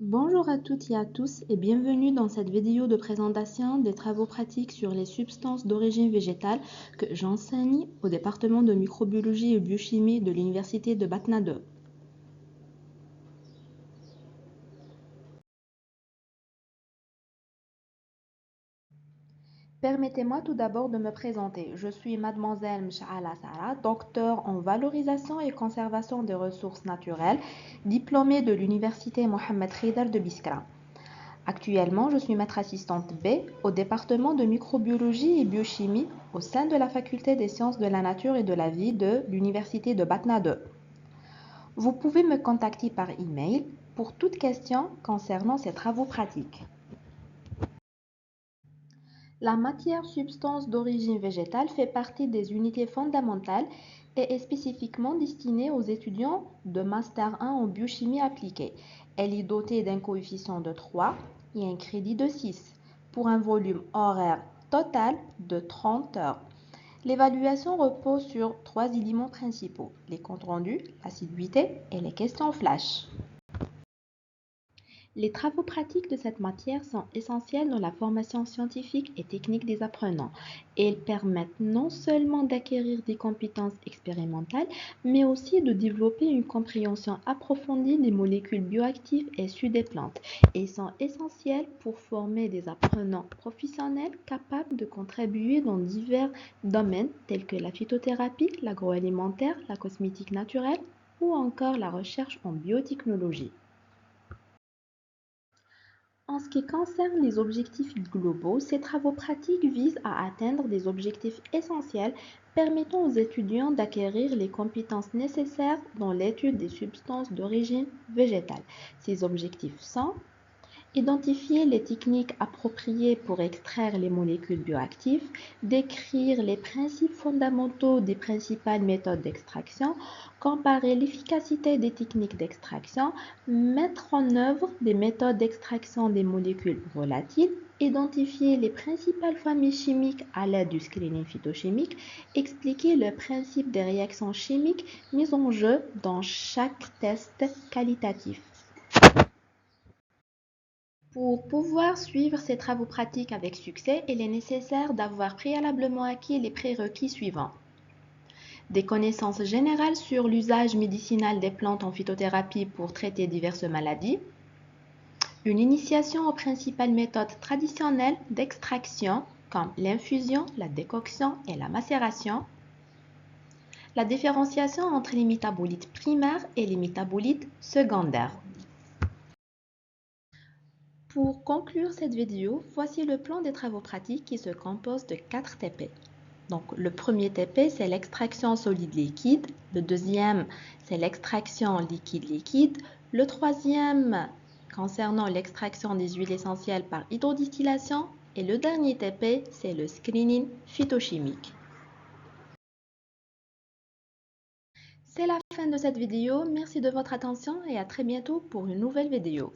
Bonjour à toutes et à tous et bienvenue dans cette vidéo de présentation des travaux pratiques sur les substances d'origine végétale que j'enseigne au département de microbiologie et biochimie de l'université de Batna 2. Permettez-moi tout d'abord de me présenter. Je suis mademoiselle Msha'ala Sara, docteur en valorisation et conservation des ressources naturelles, diplômée de l'université Mohamed Khidr de Biskra. Actuellement, je suis maître assistante B au département de microbiologie et biochimie au sein de la faculté des sciences de la nature et de la vie de l'université de Batna 2. Vous pouvez me contacter par email pour toute question concernant ces travaux pratiques. La matière substance d'origine végétale fait partie des unités fondamentales et est spécifiquement destinée aux étudiants de Master 1 en biochimie appliquée. Elle est dotée d'un coefficient de 3 et un crédit de 6 pour un volume horaire total de 30 heures. L'évaluation repose sur 3 éléments principaux, les comptes rendus, l'assiduité et les questions flash. Les travaux pratiques de cette matière sont essentiels dans la formation scientifique et technique des apprenants. Ils permettent non seulement d'acquérir des compétences expérimentales, mais aussi de développer une compréhension approfondie des molécules bioactives issues des plantes et sont essentiels pour former des apprenants professionnels capables de contribuer dans divers domaines tels que la phytothérapie, l'agroalimentaire, la cosmétique naturelle ou encore la recherche en biotechnologie. En ce qui concerne les objectifs globaux, ces travaux pratiques visent à atteindre des objectifs essentiels permettant aux étudiants d'acquérir les compétences nécessaires dans l'étude des substances d'origine végétale. Ces objectifs sont identifier les techniques appropriées pour extraire les molécules bioactives, décrire les principes fondamentaux des principales méthodes d'extraction, comparer l'efficacité des techniques d'extraction, mettre en œuvre des méthodes d'extraction des molécules volatiles, identifier les principales familles chimiques à l'aide du screening phytochimique, expliquer le principe des réactions chimiques mises en jeu dans chaque test qualitatif. Pour pouvoir suivre ces travaux pratiques avec succès, il est nécessaire d'avoir préalablement acquis les prérequis suivants. Des connaissances générales sur l'usage médicinal des plantes en phytothérapie pour traiter diverses maladies. Une initiation aux principales méthodes traditionnelles d'extraction comme l'infusion, la décoction et la macération. La différenciation entre les métabolites primaires et les métabolites secondaires. Pour conclure cette vidéo, voici le plan des travaux pratiques qui se compose de 4 TP. Donc, le premier TP, c'est l'extraction solide-liquide. Le deuxième, c'est l'extraction liquide-liquide. Le troisième, concernant l'extraction des huiles essentielles par hydrodistillation. Et le dernier TP, c'est le screening phytochimique. C'est la fin de cette vidéo. Merci de votre attention et à très bientôt pour une nouvelle vidéo.